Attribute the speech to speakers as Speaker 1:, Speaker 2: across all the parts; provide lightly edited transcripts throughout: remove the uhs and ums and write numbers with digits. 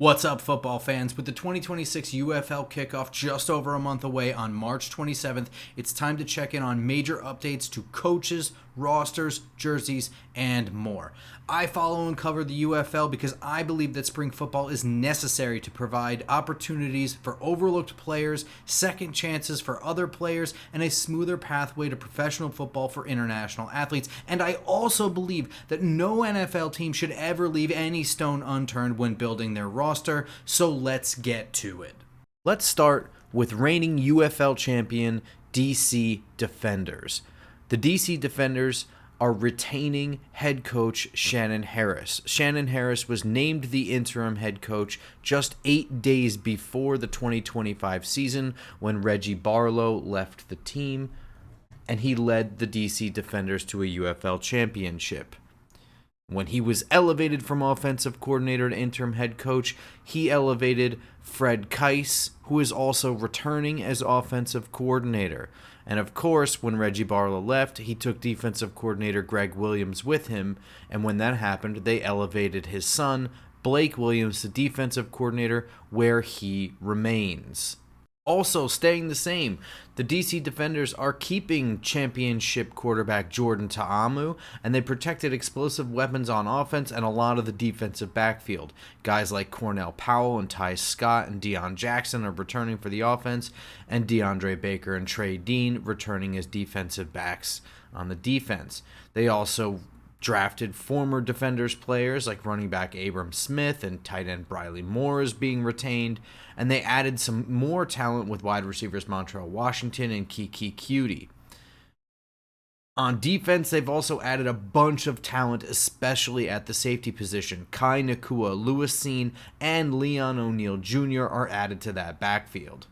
Speaker 1: What's up, football fans? With the 2026 UFL kickoff just over a month away on March 27th, it's time to check in on major updates to coaches, rosters, jerseys, and more. I follow and cover the UFL because I believe that spring football is necessary to provide opportunities for overlooked players, second chances for other players, and a smoother pathway to professional football for international athletes. And I also believe that no NFL team should ever leave any stone unturned when building their roster, so let's get to it. Let's start with reigning UFL champion DC Defenders. The DC Defenders are retaining head coach Shannon Harris. Shannon Harris was named the interim head coach just 8 days before the 2025 season when Reggie Barlow left the team, and he led the DC Defenders to a UFL championship. When he was elevated from offensive coordinator to interim head coach, he elevated Fred Keiss, who is also returning as offensive coordinator. And of course, when Reggie Barlow left, he took defensive coordinator Greg Williams with him, and when that happened, they elevated his son, Blake Williams, to defensive coordinator, where he remains. Also staying the same, the DC Defenders are keeping championship quarterback Jordan Ta'amu, and they protected explosive weapons on offense and a lot of the defensive backfield. Guys like Cornell Powell and Ty Scott and Deion Jackson are returning for the offense, and DeAndre Baker and Trey Dean returning as defensive backs on the defense. They also drafted former Defenders players like running back Abram Smith and tight end Briley Moore is being retained, and they added some more talent with wide receivers Montrell Washington and Kiki Cutie. On defense, they've also added a bunch of talent, especially at the safety position. Kai Nakua, Lewis Seen, and Leon O'Neal Jr. are added to that backfield.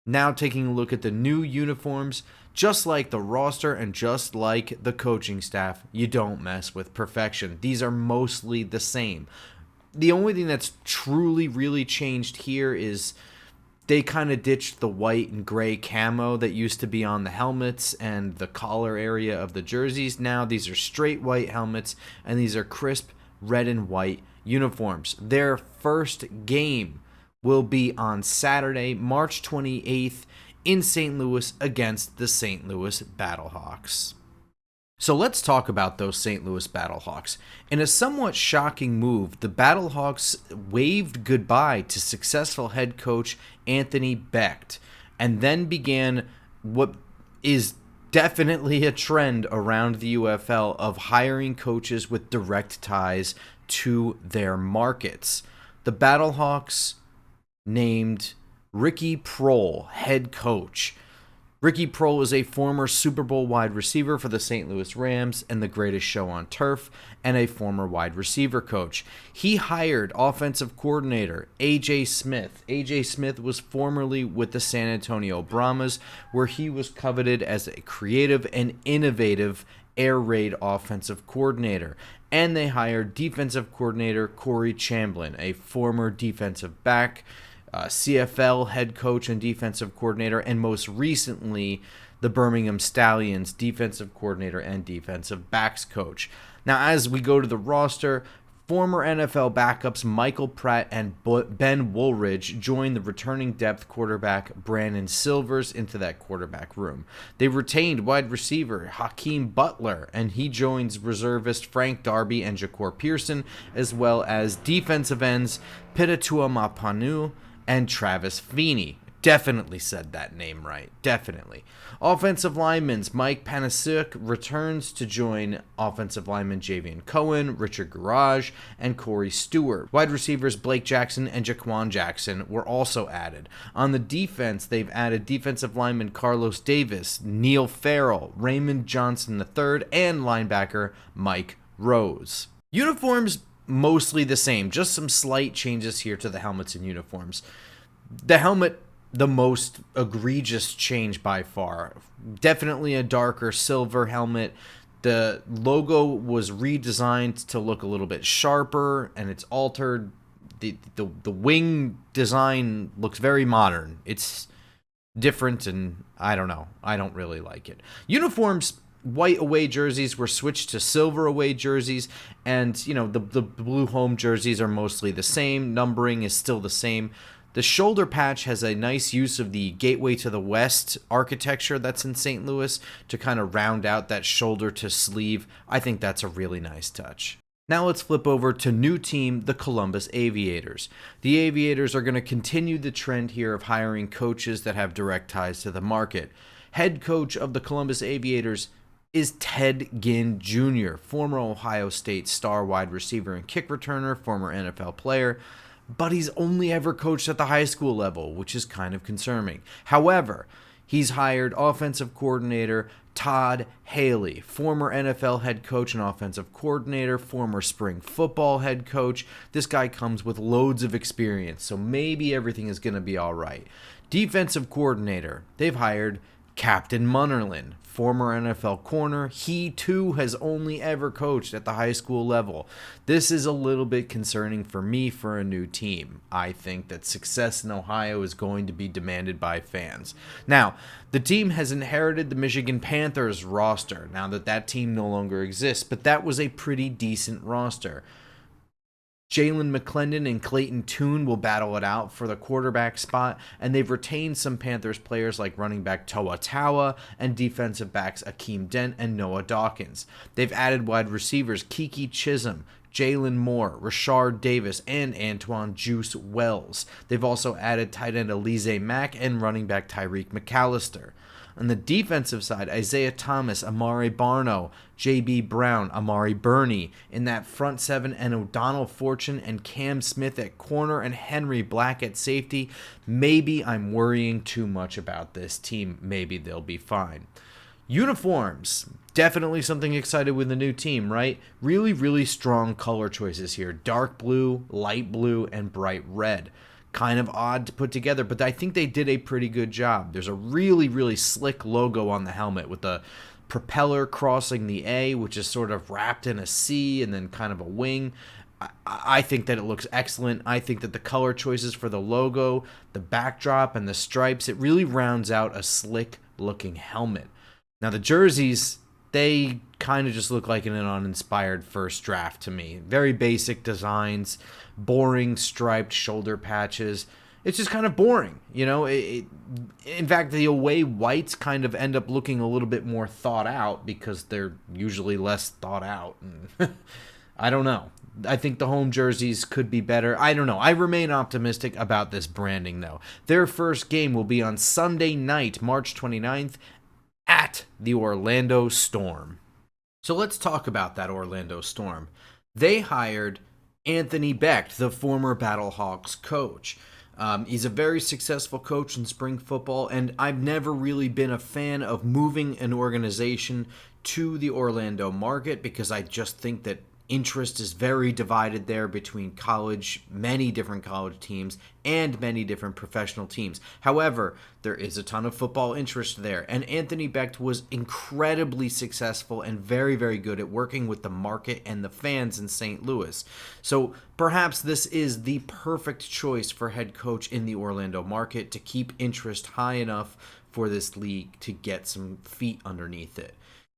Speaker 1: Now taking a look at the new uniforms, just like the roster and just like the coaching staff, you don't mess with perfection. These are mostly the same. The only thing that's truly really changed here is they kind of ditched the white and gray camo that used to be on the helmets and the collar area of the jerseys. Now these are straight white helmets, and these are crisp red and white uniforms. Their first game will be on Saturday, March 28th in St. Louis against the St. Louis Battlehawks. So let's talk about those St. Louis Battlehawks. In a somewhat shocking move, the Battlehawks waved goodbye to successful head coach Anthony Becht, and then began what is definitely a trend around the UFL of hiring coaches with direct ties to their markets. The Battlehawks named Ricky Proehl head coach. Ricky Proehl is a former Super Bowl wide receiver for the St. Louis Rams and The Greatest Show on Turf, and a former wide receiver coach. He hired offensive coordinator A.J. Smith. A.J. Smith was formerly with the San Antonio Brahmas, where he was coveted as a creative and innovative air raid offensive coordinator. And they hired defensive coordinator Corey Chamblin, a former defensive back, CFL head coach and defensive coordinator, and most recently the Birmingham Stallions defensive coordinator and defensive backs coach. Now, as we go to the roster, former NFL backups Michael Pratt and Ben Woolridge join the returning depth quarterback Brandon Silvers into that quarterback room. They retained wide receiver Hakeem Butler, and he joins reservist Frank Darby and Ja'Cour Pearson, as well as defensive ends Pitatua Mapanu and Travis Feeney. Definitely said that name right. Definitely. Offensive linemen, Mike Panasiuk returns to join offensive lineman Javian Cohen, Richard Garage, and Corey Stewart. Wide receivers Blake Jackson and Jaquan Jackson were also added. On the defense, they've added defensive lineman Carlos Davis, Neil Farrell, Raymond Johnson III, and linebacker Mike Rose. Uniforms mostly the same, just some slight changes here to the helmets and uniforms. The helmet, the most egregious change by far. Definitely a darker silver helmet. The logo was redesigned to look a little bit sharper, and it's altered. The wing design looks very modern. It's different, and I don't know. I don't really like it. Uniforms white away jerseys were switched to silver away jerseys, and the blue home jerseys are mostly the same. Numbering is still the same. The shoulder patch has a nice use of the Gateway to the West architecture that's in St. Louis to kind of round out that shoulder to sleeve. I think that's a really nice touch. Now let's flip over to new team, the Columbus Aviators. The Aviators are going to continue the trend here of hiring coaches that have direct ties to the market. Head coach of the Columbus Aviators is Ted Ginn Jr., former Ohio State star wide receiver and kick returner, former NFL player, but he's only ever coached at the high school level, which is kind of concerning. However, he's hired offensive coordinator Todd Haley, former NFL head coach and offensive coordinator, former spring football head coach. This guy comes with loads of experience, so maybe everything is going to be all right. Defensive coordinator, they've hired Captain Munnerlyn, former NFL corner. He too has only ever coached at the high school level. This is a little bit concerning for me for a new team. I think that success in Ohio is going to be demanded by fans. Now, the team has inherited the Michigan Panthers roster now that team no longer exists, but that was a pretty decent roster. Jalen McClendon and Clayton Tune will battle it out for the quarterback spot, and they've retained some Panthers players like running back Toa Tawa and defensive backs Akeem Dent and Noah Dawkins. They've added wide receivers Kiki Chisholm, Jalen Moore, Rashard Davis, and Antoine Juice Wells. They've also added tight end Alize Mack and running back Tyreek McAllister. On the defensive side, Isaiah Thomas, Amari Barno, J.B. Brown, Amari Burney in that front seven, and O'Donnell Fortune and Cam Smith at corner and Henry Black at safety. Maybe I'm worrying too much about this team. Maybe they'll be fine. Uniforms. Definitely something excited with the new team, right? Really, really strong color choices here. Dark blue, light blue, and bright red. Kind of odd to put together, but I think they did a pretty good job. There's a really, really slick logo on the helmet with the propeller crossing the A, which is sort of wrapped in a C and then kind of a wing. I think that it looks excellent. I think that the color choices for the logo, the backdrop, and the stripes, it really rounds out a slick-looking helmet. Now, the jerseys, they kind of just look like an uninspired first draft to me. Very basic designs, boring striped shoulder patches. It's just kind of boring, in fact, the away whites kind of end up looking a little bit more thought out because they're usually less thought out. I don't know. I think the home jerseys could be better. I don't know. I remain optimistic about this branding, though. Their first game will be on Sunday night, March 29th, at the Orlando Storm. So let's talk about that Orlando Storm. They hired Anthony Becht, the former Battlehawks coach. He's a very successful coach in spring football, and I've never really been a fan of moving an organization to the Orlando market because I just think that interest is very divided there between many different college teams and many different professional teams. However, there is a ton of football interest there, and Anthony Becht was incredibly successful and very, very good at working with the market and the fans in St. Louis. So perhaps this is the perfect choice for head coach in the Orlando market to keep interest high enough for this league to get some feet underneath it.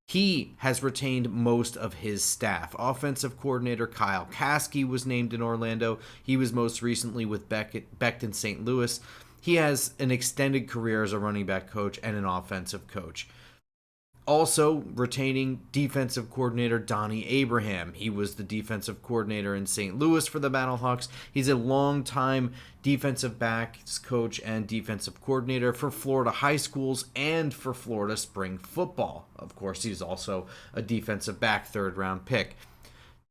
Speaker 1: He has retained most of his staff. Offensive coordinator Kyle Kasky was named in Orlando. He was most recently with Becht in St. Louis. He has an extended career as a running back coach and an offensive coach. Also retaining defensive coordinator Donnie Abraham. He was the defensive coordinator in St. Louis for the Battlehawks. He's a longtime defensive backs coach and defensive coordinator for Florida high schools and for Florida Spring Football. Of course, he's also a defensive back third-round pick.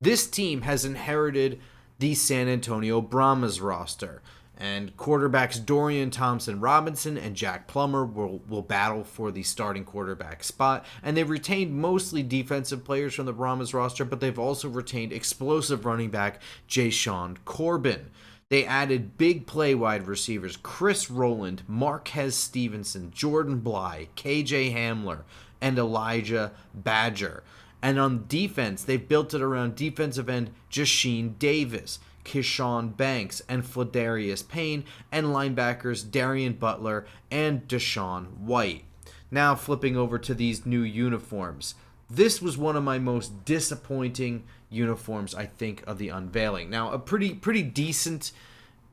Speaker 1: This team has inherited the San Antonio Brahmas roster, and quarterbacks Dorian Thompson-Robinson and Jack Plummer will battle for the starting quarterback spot. And they've retained mostly defensive players from the Brahmas roster, but they've also retained explosive running back Jashawn Corbin. They added big play wide receivers Chris Rowland, Marquez Stevenson, Jordan Bly, KJ Hamler, and Elijah Badger. And on defense, they've built it around defensive end Jasheen Davis, Keyshawn Banks, and Fladarius Payne, and linebackers Darian Butler and Deshaun White. Now flipping over to these new uniforms.
Speaker 2: This was one of my most disappointing uniforms, I think, of the unveiling. Now, a pretty decent,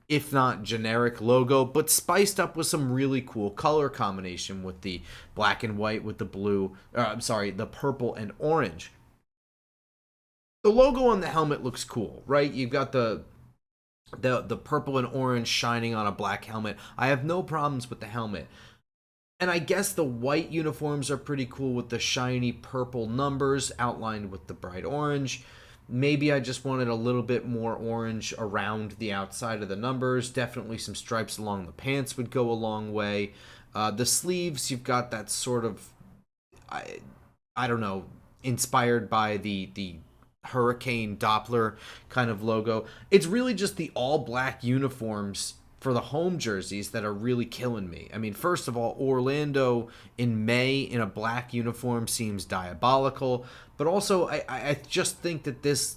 Speaker 2: if not generic logo, but spiced up with some really cool color combination with the black and white with the blue, the purple and orange. The logo on the helmet looks cool, right? You've got the purple and orange shining on a black helmet. I have no problems with the helmet. And I guess the white uniforms are pretty cool with the shiny purple numbers outlined with the bright orange. Maybe I just wanted a little bit more orange around the outside of the numbers. Definitely some stripes along the pants would go a long way. The sleeves, you've got that sort of, I don't know, inspired by the Hurricane Doppler kind of logo. It's really just the all black uniforms for the home jerseys that are really killing me. I mean, first of all, Orlando in May in a black uniform seems diabolical, but also I just think that this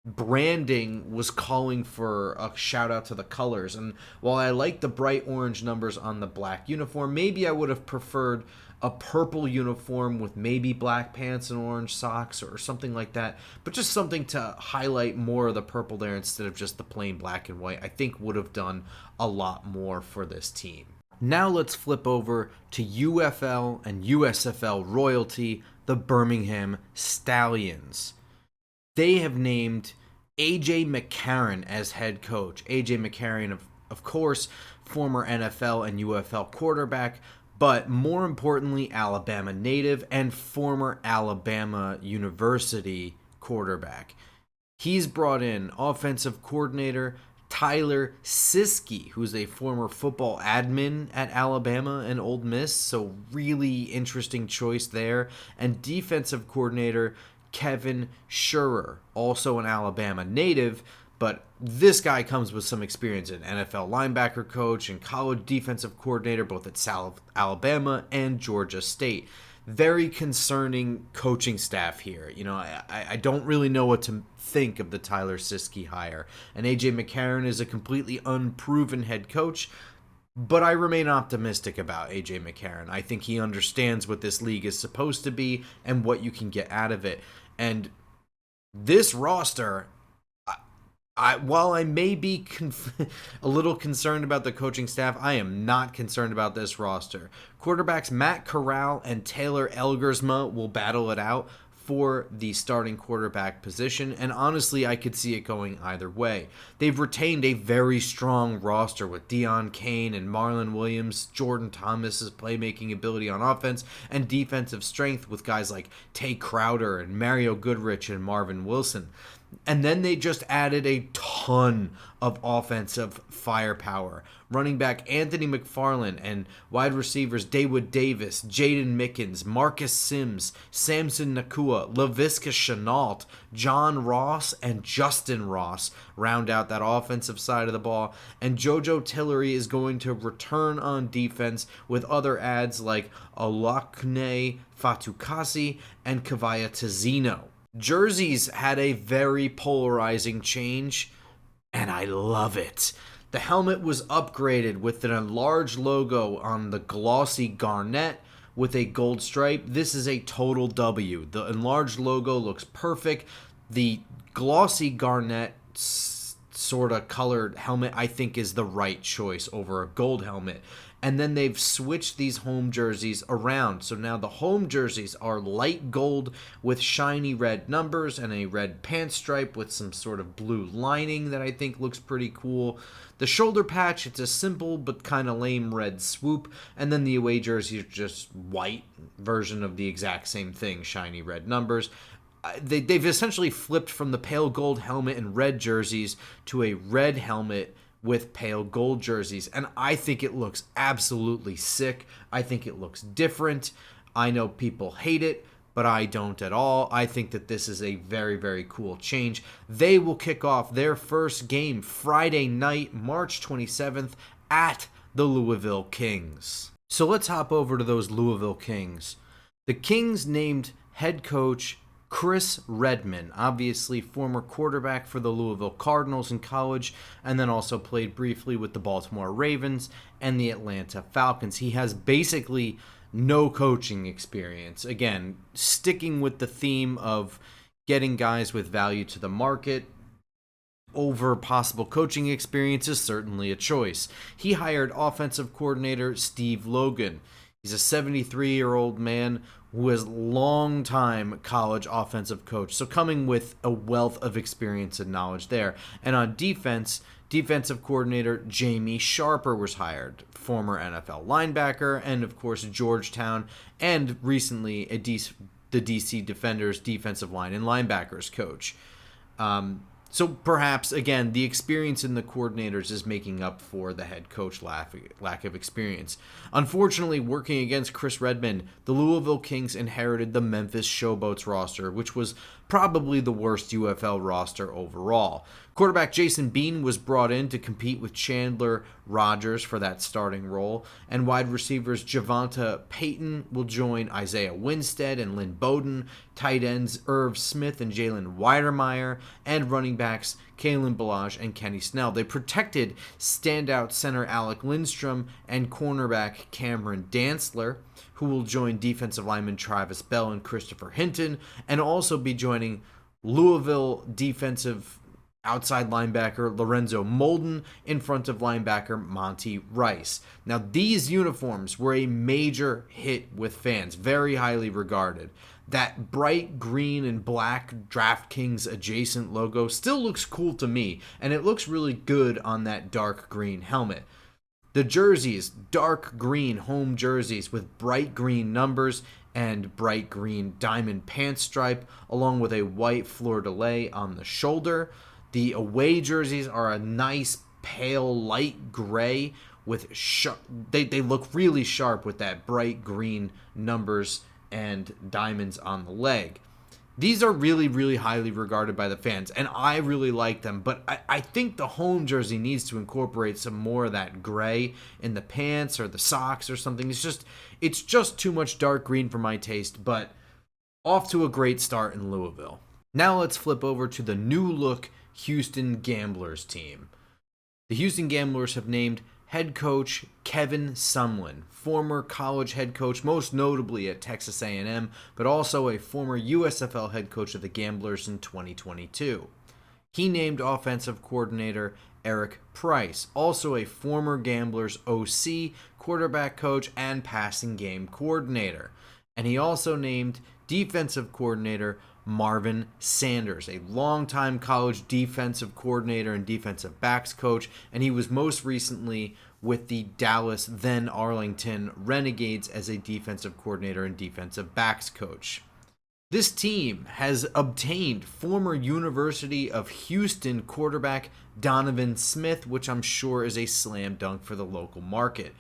Speaker 2: branding was calling for a shout out to the colors. And while I like the bright orange numbers on the black uniform, maybe I would have preferred a purple uniform with maybe black pants and orange socks or something like that, but just something to highlight more of the purple there instead of just the plain black and white, I think would have done a lot more for this team. Now let's flip over to UFL and USFL royalty, the Birmingham Stallions. They have named A.J. McCarron as head coach. A.J. McCarron, of course, former NFL and UFL quarterback, but more importantly, Alabama native and former Alabama University quarterback. He's brought in offensive coordinator Tyler Siskey, who's a former football admin at Alabama and Ole Miss, so really interesting choice there, and defensive coordinator Kevin Shurer, also an Alabama native, but this guy comes with some experience in NFL linebacker coach and college defensive coordinator, both at South Alabama and Georgia State. Very concerning coaching staff here. You know, I don't really know what to think of the Tyler Siskey hire. And A.J. McCarron is a completely unproven head coach, but I remain optimistic about A.J. McCarron. I think he understands what this league is supposed to be and what you can get out of it. And this roster, while I may be a little concerned about the coaching staff, I am not concerned about this roster. Quarterbacks Matt Corral and Taylor Elgersma will battle it out for the starting quarterback position, and honestly, I could see it going either way. They've retained a very strong roster with Deion Kane and Marlon Williams, Jordan Thomas's playmaking ability on offense, and defensive strength with guys like Tay Crowder and Mario Goodrich and Marvin Wilson. And then they just added a ton of offensive firepower. Running back Anthony McFarland and wide receivers Dawood Davis, Jaden Mickens, Marcus Sims, Samson Nakua, Laviska Shenault, John Ross, and Justin Ross round out that offensive side of the ball. And JoJo Tillery is going to return on defense with other adds like Olakune Fatukasi and Kavaya Tizino. Jerseys had a very polarizing change, and I love it. The helmet was upgraded with an enlarged logo on the glossy garnet with a gold stripe. This is a total W. The enlarged logo looks perfect. The glossy garnet sort of colored helmet, I think, is the right choice over a gold helmet. And then they've switched these home jerseys around. So now the home jerseys are light gold with shiny red numbers and a red pant stripe with some sort of blue lining that I think looks pretty cool. The shoulder patch, it's a simple but kind of lame red swoop. And then the away jersey is just white version of the exact same thing, shiny red numbers. They've essentially flipped from the pale gold helmet and red jerseys to a red helmet with pale gold jerseys, and I think it looks absolutely sick. I think it looks different. I know people hate it, but I don't at all. I think that this is a very, very cool change. They will kick off their first game Friday night, March 27th at the Louisville Kings. So let's hop over to those Louisville Kings. The Kings named head coach Chris Redman, obviously former quarterback for the Louisville Cardinals in college, and then also played briefly with the Baltimore Ravens and the Atlanta Falcons. He has basically no coaching experience. Again, sticking with the theme of getting guys with value to the market over possible coaching experience is certainly a choice. He hired offensive coordinator Steve Logan. He's a 73-year-old man who was long-time college offensive coach, so coming with a wealth of experience and knowledge there. And on defense, defensive coordinator Jamie Sharper was hired, former NFL linebacker, and of course Georgetown, and recently the DC Defenders defensive line and linebackers coach. So perhaps, again, the experience in the coordinators is making up for the head coach lack of experience. Unfortunately, working against Chris Redmond, the Louisville Kings inherited the Memphis Showboats roster, which was probably the worst UFL roster overall. Quarterback Jason Bean was brought in to compete with Chandler Rogers for that starting role, and wide receivers Javonta Payton will join Isaiah Winstead and Lynn Bowden, tight ends Irv Smith and Jalen Weidermeyer, and running backs Kalen Ballage and Kenny Snell. They protected standout center Alec Lindstrom and cornerback Cameron Dantzler, who will join defensive lineman Travis Bell and Christopher Hinton, and also be joining Louisville defensive outside linebacker Lorenzo Molden in front of linebacker Monty Rice. Now, these uniforms were a major hit with fans, very highly regarded. That bright green and black DraftKings adjacent logo still looks cool to me, and it looks really good on that dark green helmet. The jerseys, dark green home jerseys with bright green numbers and bright green diamond pant stripe, along with a white fleur-de-lis on the shoulder. The away jerseys are a nice pale light gray with they look really sharp with that bright green numbers and diamonds on the leg. These are really, really highly regarded by the fans, and I really like them, but I think the home jersey needs to incorporate some more of that gray in the pants or the socks or something. It's just too much dark green for my taste, but off to a great start in Louisville. Now let's flip over to the new look Houston Gamblers team. The Houston Gamblers have named head coach Kevin Sumlin, former college head coach, most notably at Texas A&M, but also a former USFL head coach of the Gamblers in 2022. He named offensive coordinator Eric Price, also a former Gamblers OC, quarterback coach, and passing game coordinator. And he also named defensive coordinator Marvin Sanders, a longtime college defensive coordinator and defensive backs coach, and he was most recently with the Dallas, then Arlington Renegades as a defensive coordinator and defensive backs coach. This team has obtained former University of Houston quarterback Donovan Smith, which I'm sure is a slam dunk for the local market.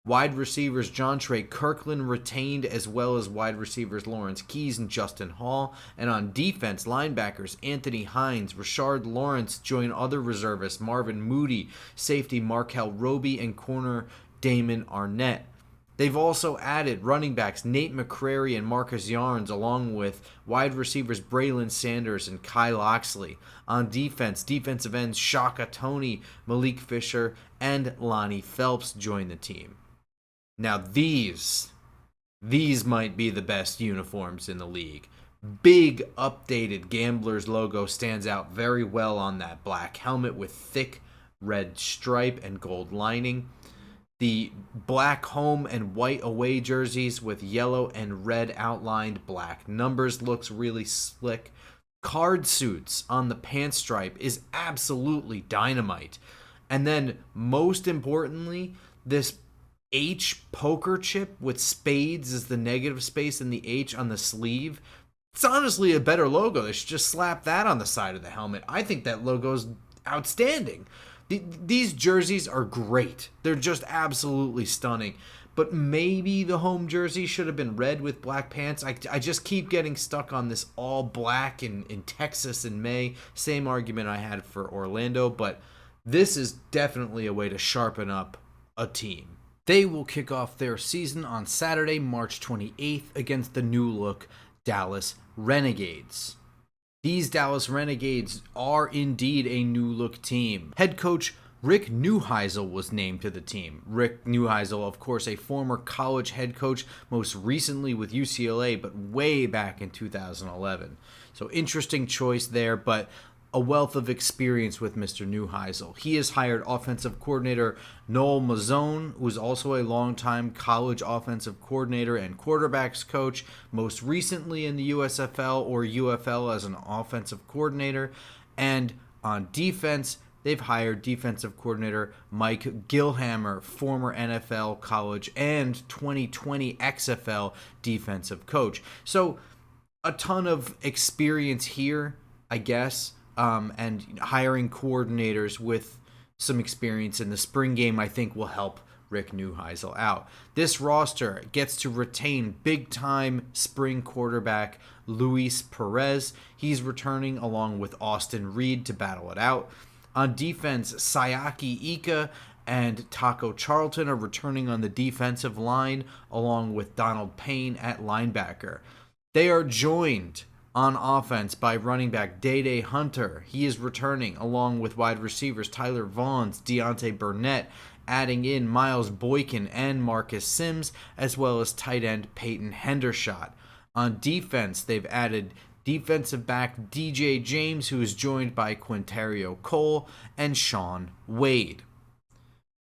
Speaker 2: Wide receivers John Trey Kirkland retained, as well as wide receivers Lawrence Keys and Justin Hall. And on defense, linebackers Anthony Hines, Rashard Lawrence join other reservists Marvin Moody, safety Markel Roby, and corner Damon Arnett. They've also added running backs Nate McCrary and Marcus Yarns, along with wide receivers Braylon Sanders and Kyle Oxley. On defense, defensive ends Shaka Toney, Malik Fisher, and Lonnie Phelps join the team. Now these might be the best uniforms in the league. Big updated Gamblers logo stands out very well on that black helmet with thick red stripe and gold lining. The black home and white away jerseys with yellow and red outlined black numbers looks really slick. Card suits on the pant stripe is absolutely dynamite. And then most importantly, this H poker chip with spades as the negative space and the H on the sleeve. It's honestly a better logo. They should just slap that on the side of the helmet. I think that logo is outstanding. These jerseys are great. They're just absolutely stunning. But maybe the home jersey should have been red with black pants. I just keep getting stuck on this all black in Texas in May. Same argument I had for Orlando, but this is definitely a way to sharpen up a team. They will kick off their season on Saturday, March 28th against the new look Dallas Renegades. These Dallas Renegades are indeed a new look team. Head coach
Speaker 1: Rick Neuheisel was named to the team. Rick Neuheisel, of course, a former college head coach, most recently with UCLA, but way back in 2011. So interesting choice there, but a wealth of experience with Mr. Neuheisel. He has hired offensive coordinator Noel Mazzone, who is also a longtime college offensive coordinator and quarterbacks coach, most recently in the USFL or UFL as an offensive coordinator. And on defense, they've hired defensive coordinator Mike Gilhammer, former NFL, college, and 2020 XFL defensive coach. So a ton of experience here, I guess, and hiring coordinators with some experience in the spring game, I think, will help Rick Neuheisel out. This roster gets to retain big-time spring quarterback Luis Perez. He's returning along with Austin Reed to battle it out. On defense, Sayaki Ika and Taco Charlton are returning on the defensive line, along with Donald Payne at linebacker. They are joined on offense by running back Day Hunter. He is returning, along with wide receivers Tyler Vaughns, Deontay Burnett, adding in Miles Boykin and Marcus Sims, as well as tight end Peyton Hendershot. On defense, they've added defensive back DJ James, who is joined by Quintario Cole and Sean Wade.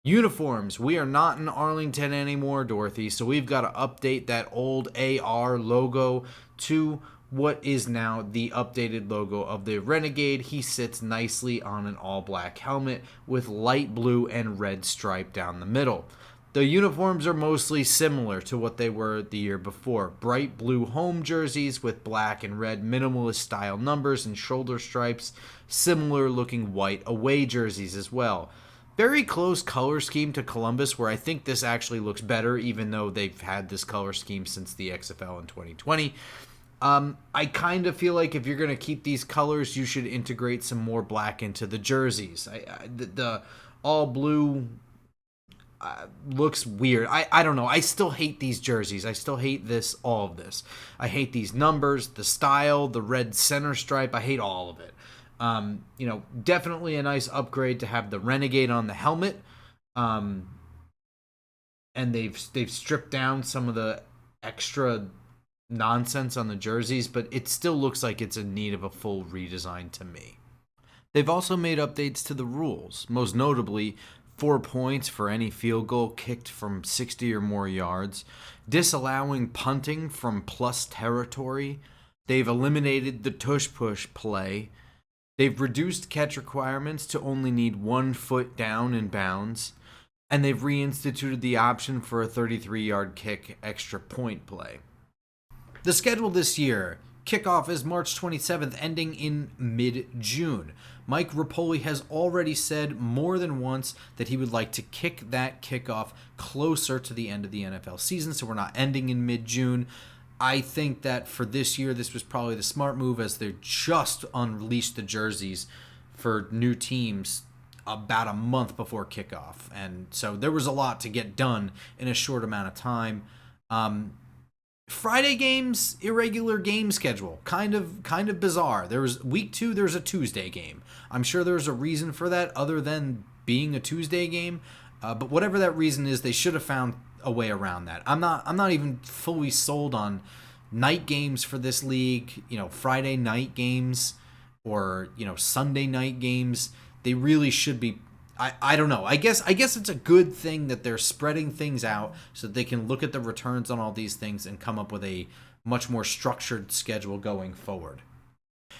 Speaker 1: Uniforms. We are not in Arlington anymore, Dorothy, so we've got to update that old AR logo to what is now the updated logo of the Renegade. He sits nicely on an all-black helmet with light blue and red stripe down the middle. The uniforms are mostly similar to what they were the year before. Bright blue home jerseys with black and red minimalist style numbers and shoulder stripes. Similar looking white away jerseys as well. Very close color scheme to Columbus, where I think this actually looks better, even though they've had this color scheme since the XFL in 2020. I kind of feel like if you're going to keep these colors, you should integrate some more black into the jerseys. The all blue looks weird. I don't know. I still hate these jerseys. I still hate all of this. I hate these numbers, the style, the red center stripe. I hate all of it. Definitely a nice upgrade to have the Renegade on the helmet. And they've stripped down some of the extra nonsense on the jerseys, but it still looks like it's in need of a full redesign to me. They've also made updates to the rules, most notably 4 points for any field goal kicked from 60 or more yards, disallowing punting from plus territory. They've eliminated the tush-push play. They've reduced catch requirements to only need 1 foot down in bounds, and they've reinstituted the option for a 33-yard kick extra point play. The schedule this year, kickoff is March 27th, ending in mid-June. Mike Repole has already said more than once that he would like to kick that kickoff closer to the end of the NFL season, so we're not ending in mid-June. I think that for this year, this was probably the smart move, as they just unleashed the jerseys for new teams about a month before kickoff. And so there was a lot to get done in a short amount of time. Friday games, irregular game schedule, kind of bizarre. There was week 2, there's a Tuesday game. I'm sure there's a reason for that other than being a Tuesday game. But whatever that reason is, they should have found a way around that. I'm not even fully sold on night games for this league, Friday night games or, Sunday night games. They really should be. I don't know. I guess it's a good thing that they're spreading things out so that they can look at the returns on all these things and come up with a much more structured schedule going forward.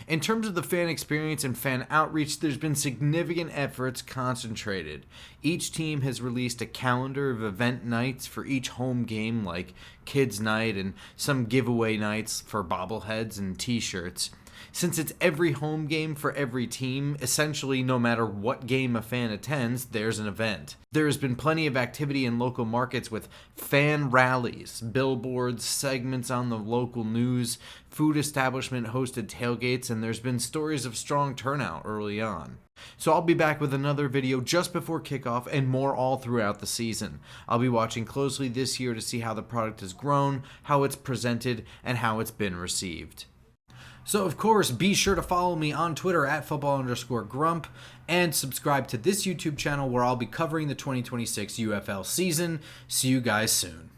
Speaker 1: In terms of the fan experience and fan outreach, there's been significant efforts concentrated. Each team has released a calendar of event nights for each home game, like Kids Night and some giveaway nights for bobbleheads and t-shirts. Since it's every home game for every team, essentially no matter what game a fan attends, there's an event. There has been plenty of activity in local markets with fan rallies, billboards, segments on the local news, food establishment hosted tailgates, and there's been stories of strong turnout early on. So I'll be back with another video just before kickoff and more all throughout the season. I'll be watching closely this year to see how the product has grown, how it's presented, and how it's been received. So, of course, be sure to follow me on Twitter at football_grump and subscribe to this YouTube channel where I'll be covering the 2026 UFL season. See you guys soon.